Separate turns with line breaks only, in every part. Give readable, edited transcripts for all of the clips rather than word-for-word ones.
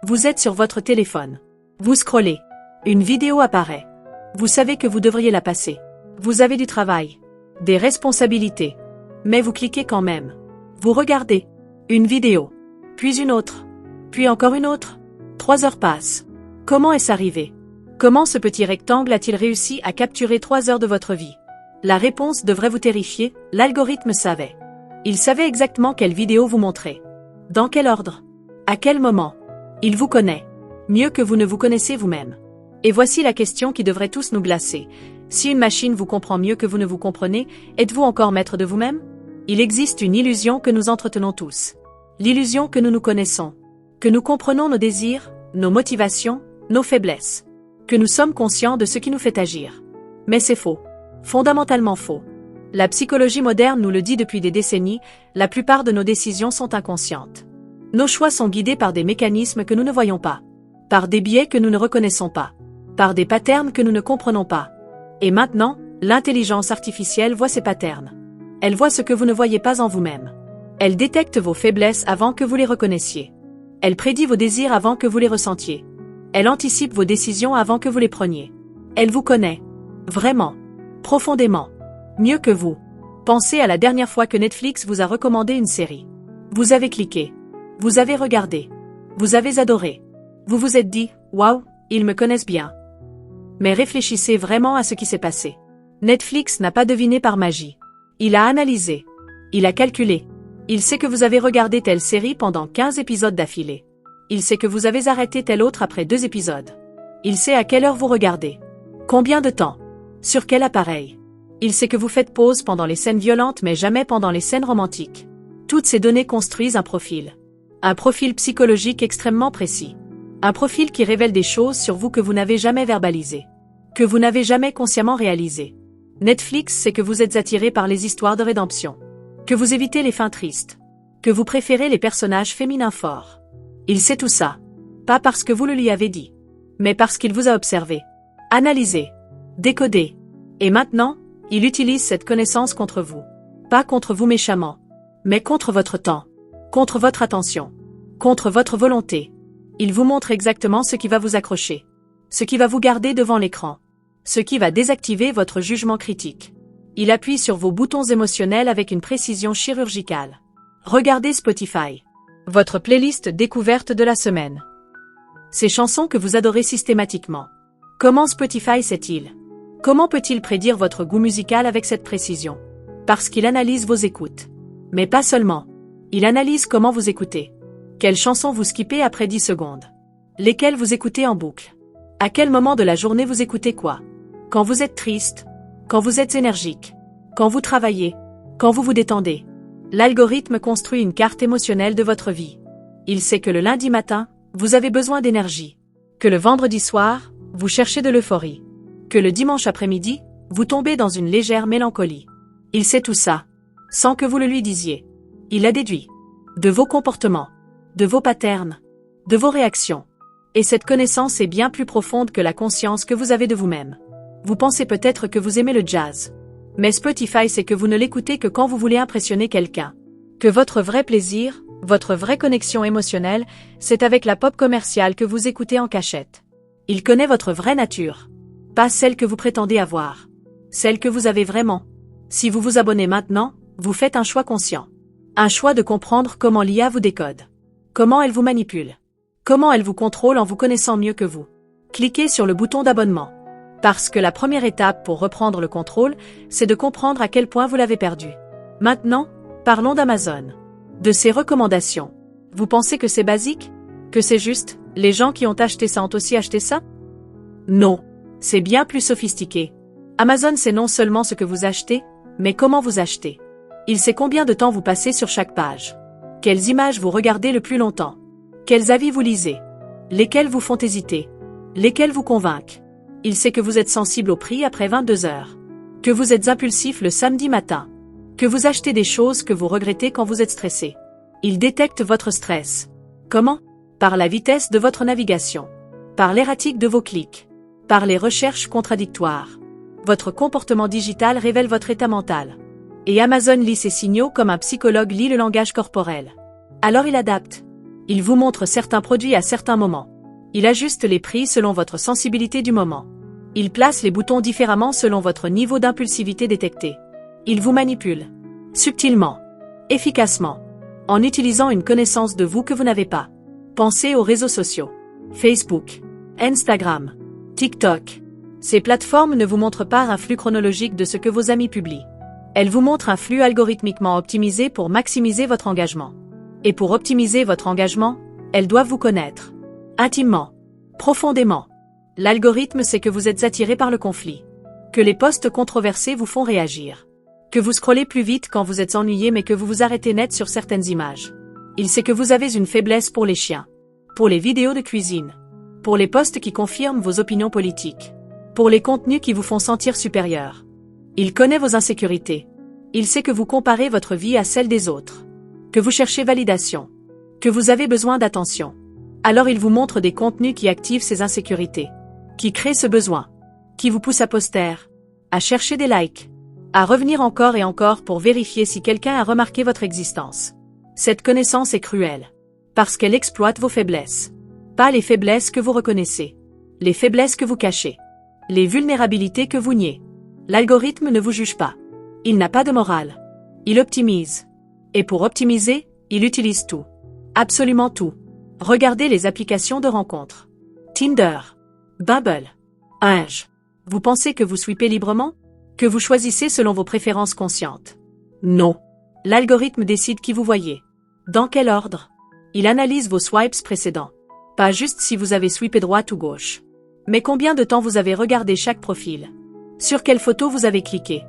Vous êtes sur votre téléphone. Vous scrollez. Une vidéo apparaît. Vous savez que vous devriez la passer. Vous avez du travail. Des responsabilités. Mais vous cliquez quand même. Vous regardez. Une vidéo. Puis une autre. Puis encore une autre. 3 heures passent. Comment est-ce arrivé? Comment ce petit rectangle a-t-il réussi à capturer 3 heures de votre vie? La réponse devrait vous terrifier, l'algorithme savait. Il savait exactement quelle vidéo vous montrer. Dans quel ordre? À quel moment? Il vous connaît. Mieux que vous ne vous connaissez vous-même. Et voici la question qui devrait tous nous glacer. Si une machine vous comprend mieux que vous ne vous comprenez, êtes-vous encore maître de vous-même? Il existe une illusion que nous entretenons tous. L'illusion que nous nous connaissons. Que nous comprenons nos désirs, nos motivations, nos faiblesses. Que nous sommes conscients de ce qui nous fait agir. Mais c'est faux. Fondamentalement faux. La psychologie moderne nous le dit depuis des décennies, la plupart de nos décisions sont inconscientes. Nos choix sont guidés par des mécanismes que nous ne voyons pas. Par des biais que nous ne reconnaissons pas. Par des patterns que nous ne comprenons pas. Et maintenant, l'intelligence artificielle voit ces patterns. Elle voit ce que vous ne voyez pas en vous-même. Elle détecte vos faiblesses avant que vous les reconnaissiez. Elle prédit vos désirs avant que vous les ressentiez. Elle anticipe vos décisions avant que vous les preniez. Elle vous connaît. Vraiment. Profondément. Mieux que vous. Pensez à la dernière fois que Netflix vous a recommandé une série. Vous avez cliqué. Vous avez regardé. Vous avez adoré. Vous vous êtes dit, waouh, ils me connaissent bien. Mais réfléchissez vraiment à ce qui s'est passé. Netflix n'a pas deviné par magie. Il a analysé. Il a calculé. Il sait que vous avez regardé telle série pendant 15 épisodes d'affilée. Il sait que vous avez arrêté tel autre après 2 épisodes. Il sait à quelle heure vous regardez. Combien de temps? Sur quel appareil? Il sait que vous faites pause pendant les scènes violentes mais jamais pendant les scènes romantiques. Toutes ces données construisent un profil. Un profil psychologique extrêmement précis. Un profil qui révèle des choses sur vous que vous n'avez jamais verbalisées. Que vous n'avez jamais consciemment réalisées. Netflix sait que vous êtes attiré par les histoires de rédemption. Que vous évitez les fins tristes. Que vous préférez les personnages féminins forts. Il sait tout ça. Pas parce que vous le lui avez dit. Mais parce qu'il vous a observé. Analysé. Décodé. Et maintenant, il utilise cette connaissance contre vous. Pas contre vous méchamment. Mais contre votre temps. Contre votre attention. Contre votre volonté. Il vous montre exactement ce qui va vous accrocher. Ce qui va vous garder devant l'écran. Ce qui va désactiver votre jugement critique. Il appuie sur vos boutons émotionnels avec une précision chirurgicale. Regardez Spotify. Votre playlist découverte de la semaine. Ces chansons que vous adorez systématiquement. Comment Spotify sait-il? Comment peut-il prédire votre goût musical avec cette précision? Parce qu'il analyse vos écoutes. Mais pas seulement. Il analyse comment vous écoutez. Quelles chansons vous skippez après 10 secondes? Lesquelles vous écoutez en boucle? À quel moment de la journée vous écoutez quoi? Quand vous êtes triste? Quand vous êtes énergique? Quand vous travaillez? Quand vous vous détendez? L'algorithme construit une carte émotionnelle de votre vie. Il sait que le lundi matin, vous avez besoin d'énergie. Que le vendredi soir, vous cherchez de l'euphorie. Que le dimanche après-midi, vous tombez dans une légère mélancolie. Il sait tout ça, sans que vous le lui disiez. Il a déduit. De vos comportements. De vos patterns. De vos réactions. Et cette connaissance est bien plus profonde que la conscience que vous avez de vous-même. Vous pensez peut-être que vous aimez le jazz. Mais Spotify sait que vous ne l'écoutez que quand vous voulez impressionner quelqu'un. Que votre vrai plaisir, votre vraie connexion émotionnelle, c'est avec la pop commerciale que vous écoutez en cachette. Il connaît votre vraie nature. Pas celle que vous prétendez avoir. Celle que vous avez vraiment. Si vous vous abonnez maintenant, vous faites un choix conscient. Un choix de comprendre comment l'IA vous décode. Comment elle vous manipule. Comment elle vous contrôle en vous connaissant mieux que vous. Cliquez sur le bouton d'abonnement. Parce que la première étape pour reprendre le contrôle, c'est de comprendre à quel point vous l'avez perdu. Maintenant, parlons d'Amazon. De ses recommandations. Vous pensez que c'est basique? Que c'est juste, les gens qui ont acheté ça ont aussi acheté ça? Non. C'est bien plus sophistiqué. Amazon sait non seulement ce que vous achetez, mais comment vous achetez. Il sait combien de temps vous passez sur chaque page. Quelles images vous regardez le plus longtemps. Quels avis vous lisez. Lesquels vous font hésiter. Lesquels vous convainquent. Il sait que vous êtes sensible au prix après 22 heures. Que vous êtes impulsif le samedi matin. Que vous achetez des choses que vous regrettez quand vous êtes stressé. Il détecte votre stress. Comment? Par la vitesse de votre navigation. Par l'erratique de vos clics. Par les recherches contradictoires. Votre comportement digital révèle votre état mental. Et Amazon lit ces signaux comme un psychologue lit le langage corporel. Alors il adapte. Il vous montre certains produits à certains moments. Il ajuste les prix selon votre sensibilité du moment. Il place les boutons différemment selon votre niveau d'impulsivité détecté. Il vous manipule. Subtilement. Efficacement. En utilisant une connaissance de vous que vous n'avez pas. Pensez aux réseaux sociaux. Facebook, Instagram, TikTok. Ces plateformes ne vous montrent pas un flux chronologique de ce que vos amis publient. Elles vous montrent un flux algorithmiquement optimisé pour maximiser votre engagement. Et pour optimiser votre engagement, elles doivent vous connaître. Intimement. Profondément. L'algorithme sait que vous êtes attiré par le conflit. Que les posts controversés vous font réagir. Que vous scrollez plus vite quand vous êtes ennuyé mais que vous vous arrêtez net sur certaines images. Il sait que vous avez une faiblesse pour les chiens. Pour les vidéos de cuisine. Pour les posts qui confirment vos opinions politiques. Pour les contenus qui vous font sentir supérieur. Il connaît vos insécurités. Il sait que vous comparez votre vie à celle des autres. Que vous cherchez validation. Que vous avez besoin d'attention. Alors il vous montre des contenus qui activent ces insécurités. Qui créent ce besoin. Qui vous poussent à poster. À chercher des likes. À revenir encore et encore pour vérifier si quelqu'un a remarqué votre existence. Cette connaissance est cruelle. Parce qu'elle exploite vos faiblesses. Pas les faiblesses que vous reconnaissez. Les faiblesses que vous cachez. Les vulnérabilités que vous niez. L'algorithme ne vous juge pas. Il n'a pas de morale. Il optimise. Et pour optimiser, il utilise tout. Absolument tout. Regardez les applications de rencontres. Tinder. Bumble. Hinge. Vous pensez que vous swipez librement? Que vous choisissez selon vos préférences conscientes? Non. L'algorithme décide qui vous voyez. Dans quel ordre? Il analyse vos swipes précédents. Pas juste si vous avez sweepé droite ou gauche. Mais combien de temps vous avez regardé chaque profil? Sur quelle photo vous avez cliqué?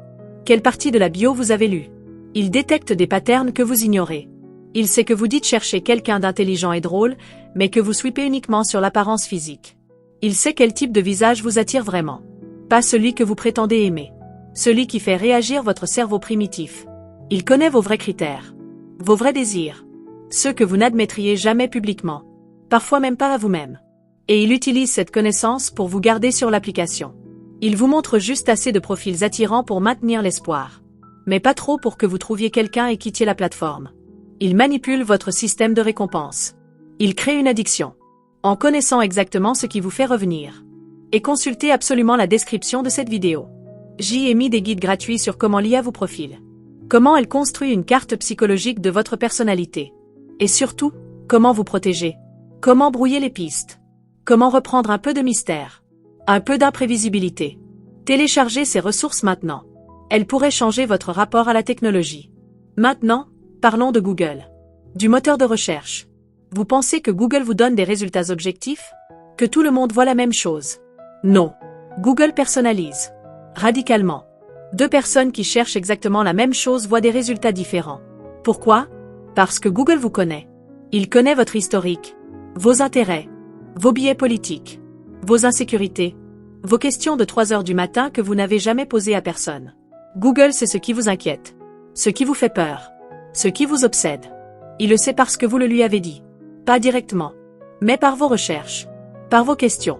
Quelle partie de la bio vous avez lue? Il détecte des patterns que vous ignorez. Il sait que vous dites chercher quelqu'un d'intelligent et drôle, mais que vous sweepez uniquement sur l'apparence physique. Il sait quel type de visage vous attire vraiment. Pas celui que vous prétendez aimer. Celui qui fait réagir votre cerveau primitif. Il connaît vos vrais critères. Vos vrais désirs. Ceux que vous n'admettriez jamais publiquement. Parfois même pas à vous-même. Et il utilise cette connaissance pour vous garder sur l'application. Il vous montre juste assez de profils attirants pour maintenir l'espoir. Mais pas trop pour que vous trouviez quelqu'un et quittiez la plateforme. Il manipule votre système de récompense. Il crée une addiction. En connaissant exactement ce qui vous fait revenir. Et consultez absolument la description de cette vidéo. J'y ai mis des guides gratuits sur comment l'IA vous profile. Comment elle construit une carte psychologique de votre personnalité. Et surtout, comment vous protéger. Comment brouiller les pistes. Comment reprendre un peu de mystère. Un peu d'imprévisibilité. Téléchargez ces ressources maintenant. Elles pourraient changer votre rapport à la technologie. Maintenant, parlons de Google. Du moteur de recherche. Vous pensez que Google vous donne des résultats objectifs? Que tout le monde voit la même chose? Non. Google personnalise. Radicalement. Deux personnes qui cherchent exactement la même chose voient des résultats différents. Pourquoi? Parce que Google vous connaît. Il connaît votre historique, vos intérêts, vos biais politiques, vos insécurités, vos questions de 3 heures du matin que vous n'avez jamais posées à personne. Google sait ce qui vous inquiète, ce qui vous fait peur, ce qui vous obsède. Il le sait parce que vous le lui avez dit. Pas directement, mais par vos recherches, par vos questions,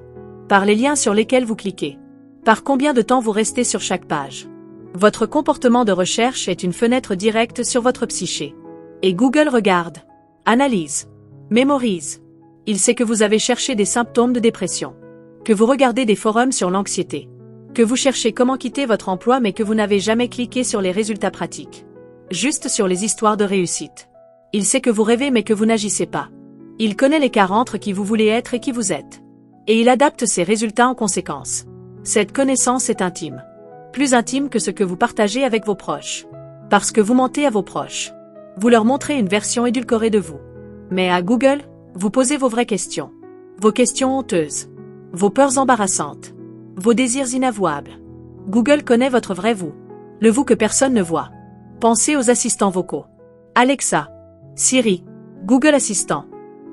par les liens sur lesquels vous cliquez, par combien de temps vous restez sur chaque page. Votre comportement de recherche est une fenêtre directe sur votre psyché. Et Google regarde, analyse, mémorise. Il sait que vous avez cherché des symptômes de dépression, que vous regardez des forums sur l'anxiété, que vous cherchez comment quitter votre emploi mais que vous n'avez jamais cliqué sur les résultats pratiques, juste sur les histoires de réussite. Il sait que vous rêvez mais que vous n'agissez pas. Il connaît l'écart entre qui vous voulez être et qui vous êtes. Et il adapte ses résultats en conséquence. Cette connaissance est intime. Plus intime que ce que vous partagez avec vos proches. Parce que vous mentez à vos proches. Vous leur montrez une version édulcorée de vous. Mais à Google, vous posez vos vraies questions. Vos questions honteuses. Vos peurs embarrassantes. Vos désirs inavouables. Google connaît votre vrai vous. Le vous que personne ne voit. Pensez aux assistants vocaux. Alexa, Siri, Google Assistant.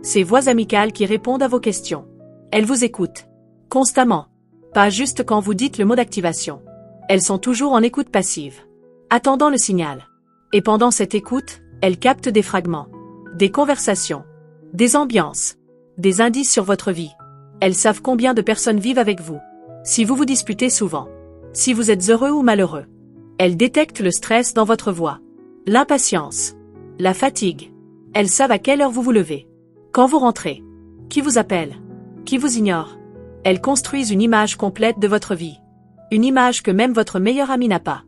Ces voix amicales qui répondent à vos questions. Elles vous écoutent. Constamment. Pas juste quand vous dites le mot d'activation. Elles sont toujours en écoute passive. Attendant le signal. Et pendant cette écoute, elles captent des fragments. Des conversations. Des ambiances. Des indices sur votre vie. Elles savent combien de personnes vivent avec vous. Si vous vous disputez souvent. Si vous êtes heureux ou malheureux. Elles détectent le stress dans votre voix. L'impatience. La fatigue. Elles savent à quelle heure vous vous levez. Quand vous rentrez, qui vous appelle? Qui vous ignore? Elles construisent une image complète de votre vie. Une image que même votre meilleur ami n'a pas.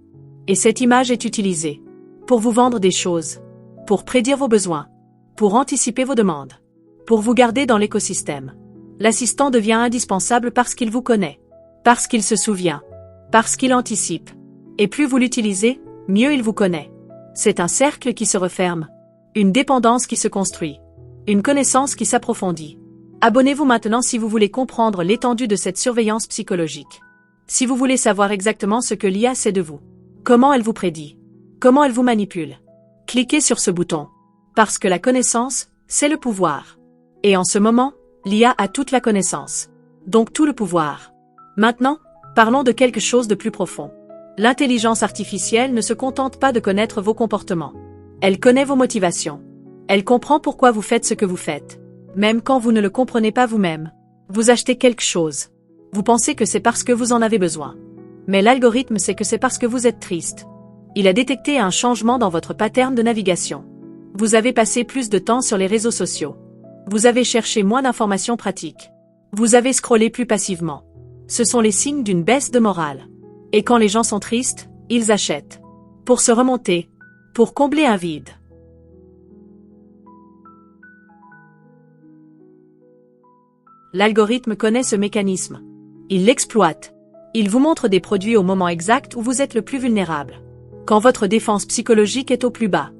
Et cette image est utilisée pour vous vendre des choses, pour prédire vos besoins, pour anticiper vos demandes, pour vous garder dans l'écosystème. L'assistant devient indispensable parce qu'il vous connaît, parce qu'il se souvient, parce qu'il anticipe. Et plus vous l'utilisez, mieux il vous connaît. C'est un cercle qui se referme, une dépendance qui se construit, une connaissance qui s'approfondit. Abonnez-vous maintenant si vous voulez comprendre l'étendue de cette surveillance psychologique. Si vous voulez savoir exactement ce que l'IA sait de vous, comment elle vous prédit, comment elle vous manipule, cliquez sur ce bouton. Parce que la connaissance, c'est le pouvoir. Et en ce moment, l'IA a toute la connaissance, donc tout le pouvoir. Maintenant, parlons de quelque chose de plus profond. L'intelligence artificielle ne se contente pas de connaître vos comportements. Elle connaît vos motivations. Elle comprend pourquoi vous faites ce que vous faites. Même quand vous ne le comprenez pas vous-même. Vous achetez quelque chose. Vous pensez que c'est parce que vous en avez besoin. Mais l'algorithme sait que c'est parce que vous êtes triste. Il a détecté un changement dans votre pattern de navigation. Vous avez passé plus de temps sur les réseaux sociaux. Vous avez cherché moins d'informations pratiques. Vous avez scrollé plus passivement. Ce sont les signes d'une baisse de morale. Et quand les gens sont tristes, ils achètent. Pour se remonter. Pour combler un vide. L'algorithme connaît ce mécanisme. Il l'exploite. Il vous montre des produits au moment exact où vous êtes le plus vulnérable. Quand votre défense psychologique est au plus bas.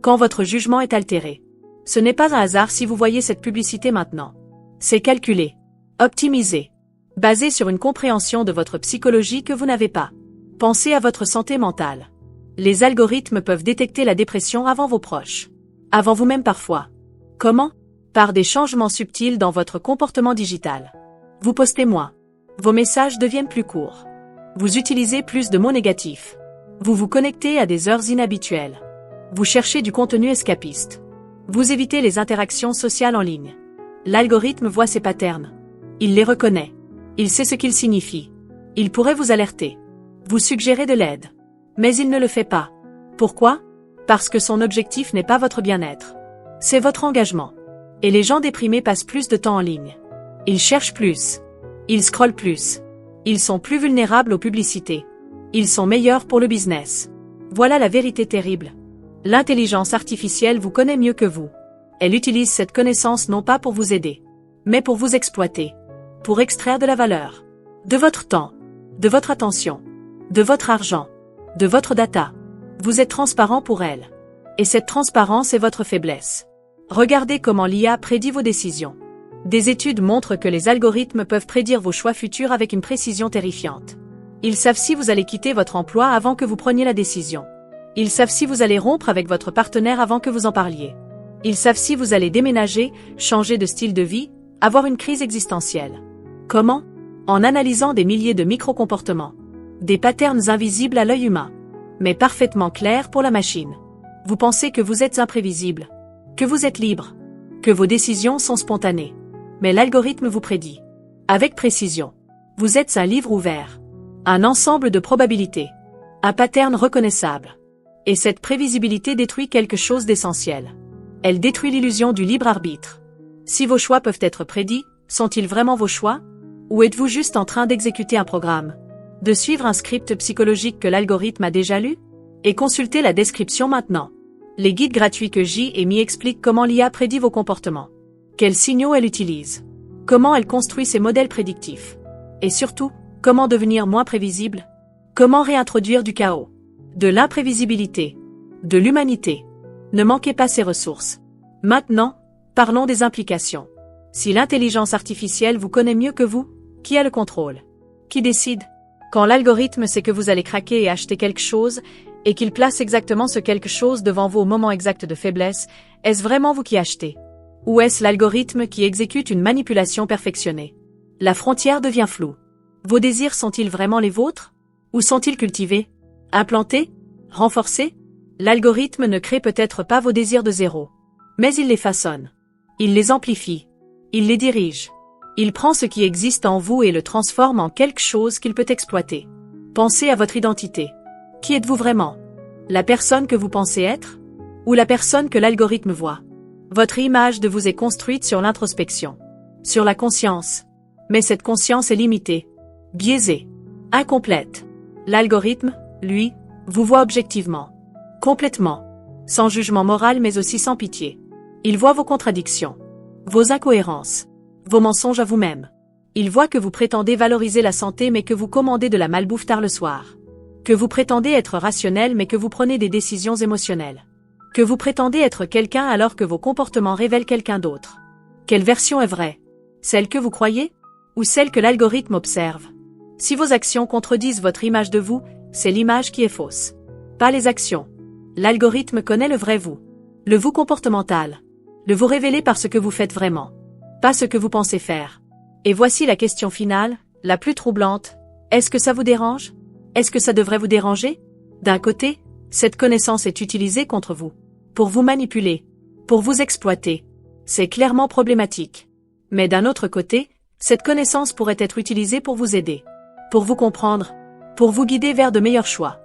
Quand votre jugement est altéré. Ce n'est pas un hasard si vous voyez cette publicité maintenant. C'est calculé. Optimisé. Basé sur une compréhension de votre psychologie que vous n'avez pas. Pensez à votre santé mentale. Les algorithmes peuvent détecter la dépression avant vos proches. Avant vous-même parfois. Comment? Par des changements subtils dans votre comportement digital. Vous postez moins. Vos messages deviennent plus courts. Vous utilisez plus de mots négatifs. Vous vous connectez à des heures inhabituelles. Vous cherchez du contenu escapiste. Vous évitez les interactions sociales en ligne. L'algorithme voit ces patterns. Il les reconnaît. Il sait ce qu'ils signifient. Il pourrait vous alerter. Vous suggérer de l'aide. Mais il ne le fait pas. Pourquoi? Parce que son objectif n'est pas votre bien-être. C'est votre engagement. Et les gens déprimés passent plus de temps en ligne. Ils cherchent plus. Ils scrollent plus. Ils sont plus vulnérables aux publicités. Ils sont meilleurs pour le business. Voilà la vérité terrible. L'intelligence artificielle vous connaît mieux que vous. Elle utilise cette connaissance non pas pour vous aider, mais pour vous exploiter. Pour extraire de la valeur. De votre temps. De votre attention. De votre argent. De votre data. Vous êtes transparent pour elle. Et cette transparence est votre faiblesse. Regardez comment l'IA prédit vos décisions. Des études montrent que les algorithmes peuvent prédire vos choix futurs avec une précision terrifiante. Ils savent si vous allez quitter votre emploi avant que vous preniez la décision. Ils savent si vous allez rompre avec votre partenaire avant que vous en parliez. Ils savent si vous allez déménager, changer de style de vie, avoir une crise existentielle. Comment? En analysant des milliers de micro-comportements. Des patterns invisibles à l'œil humain. Mais parfaitement clairs pour la machine. Vous pensez que vous êtes imprévisible. Que vous êtes libre. Que vos décisions sont spontanées. Mais l'algorithme vous prédit. Avec précision. Vous êtes un livre ouvert. Un ensemble de probabilités. Un pattern reconnaissable. Et cette prévisibilité détruit quelque chose d'essentiel. Elle détruit l'illusion du libre arbitre. Si vos choix peuvent être prédits, sont-ils vraiment vos choix? Ou êtes-vous juste en train d'exécuter un programme? De suivre un script psychologique que l'algorithme a déjà lu? Et consultez la description maintenant. Les guides gratuits que J et Mi expliquent comment l'IA prédit vos comportements. Quels signaux elle utilise. Comment elle construit ses modèles prédictifs. Et surtout, comment devenir moins prévisible. Comment réintroduire du chaos. De l'imprévisibilité. De l'humanité. Ne manquez pas ces ressources. Maintenant, parlons des implications. Si l'intelligence artificielle vous connaît mieux que vous, qui a le contrôle? Qui décide? Quand l'algorithme sait que vous allez craquer et acheter quelque chose, et qu'il place exactement ce quelque chose devant vous au moment exact de faiblesse, est-ce vraiment vous qui achetez? Ou est-ce l'algorithme qui exécute une manipulation perfectionnée? La frontière devient floue. Vos désirs sont-ils vraiment les vôtres? Ou sont-ils cultivés? Implantés? Renforcés? L'algorithme ne crée peut-être pas vos désirs de zéro. Mais il les façonne. Il les amplifie. Il les dirige. Il prend ce qui existe en vous et le transforme en quelque chose qu'il peut exploiter. Pensez à votre identité. Qui êtes-vous vraiment? La personne que vous pensez être? Ou la personne que l'algorithme voit? Votre image de vous est construite sur l'introspection, sur la conscience. Mais cette conscience est limitée, biaisée, incomplète. L'algorithme, lui, vous voit objectivement, complètement, sans jugement moral mais aussi sans pitié. Il voit vos contradictions, vos incohérences, vos mensonges à vous-même. Il voit que vous prétendez valoriser la santé mais que vous commandez de la malbouffe tard le soir. Que vous prétendez être rationnel mais que vous prenez des décisions émotionnelles. Que vous prétendez être quelqu'un alors que vos comportements révèlent quelqu'un d'autre. Quelle version est vraie? Celle que vous croyez? Ou celle que l'algorithme observe? Si vos actions contredisent votre image de vous, c'est l'image qui est fausse. Pas les actions. L'algorithme connaît le vrai vous. Le vous comportemental. Le vous révélé par ce que vous faites vraiment. Pas ce que vous pensez faire. Et voici la question finale, la plus troublante. Est-ce que ça vous dérange? Est-ce que ça devrait vous déranger? D'un côté, cette connaissance est utilisée contre vous. Pour vous manipuler. Pour vous exploiter. C'est clairement problématique. Mais d'un autre côté, cette connaissance pourrait être utilisée pour vous aider. Pour vous comprendre. Pour vous guider vers de meilleurs choix.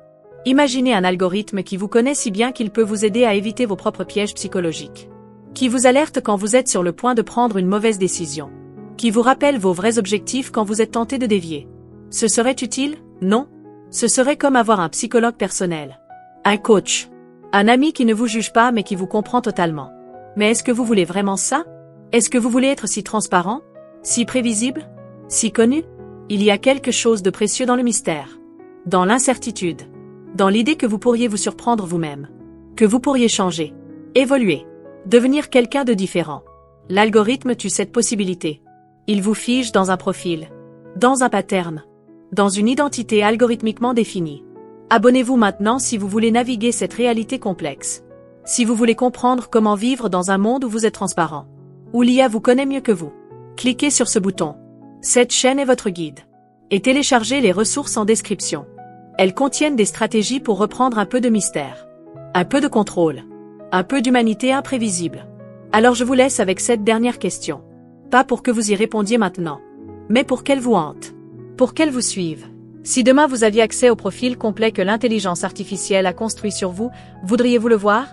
Imaginez un algorithme qui vous connaît si bien qu'il peut vous aider à éviter vos propres pièges psychologiques. Qui vous alerte quand vous êtes sur le point de prendre une mauvaise décision. Qui vous rappelle vos vrais objectifs quand vous êtes tenté de dévier. Ce serait utile? Non. Ce serait comme avoir un psychologue personnel. Un coach. Un ami qui ne vous juge pas mais qui vous comprend totalement. Mais est-ce que vous voulez vraiment ça? Est-ce que vous voulez être si transparent? Si prévisible? Si connu? Il y a quelque chose de précieux dans le mystère. Dans l'incertitude. Dans l'idée que vous pourriez vous surprendre vous-même. Que vous pourriez changer. Évoluer. Devenir quelqu'un de différent. L'algorithme tue cette possibilité. Il vous fige dans un profil. Dans un pattern. Dans une identité algorithmiquement définie. Abonnez-vous maintenant si vous voulez naviguer cette réalité complexe. Si vous voulez comprendre comment vivre dans un monde où vous êtes transparent. Où l'IA vous connaît mieux que vous. Cliquez sur ce bouton. Cette chaîne est votre guide. Et téléchargez les ressources en description. Elles contiennent des stratégies pour reprendre un peu de mystère. Un peu de contrôle. Un peu d'humanité imprévisible. Alors je vous laisse avec cette dernière question. Pas pour que vous y répondiez maintenant. Mais pour qu'elle vous hante. Pour qu'elle vous suive. Si demain vous aviez accès au profil complet que l'intelligence artificielle a construit sur vous, voudriez-vous le voir?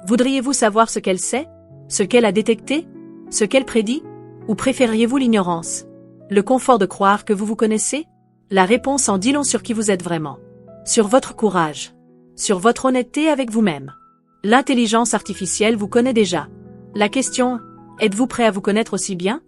Voudriez-vous savoir ce qu'elle sait? Ce qu'elle a détecté? Ce qu'elle prédit? Ou préfériez-vous l'ignorance? Le confort de croire que vous vous connaissez? La réponse en dit long sur qui vous êtes vraiment. Sur votre courage. Sur votre honnêteté avec vous-même. L'intelligence artificielle vous connaît déjà. La question, êtes-vous prêt à vous connaître aussi bien?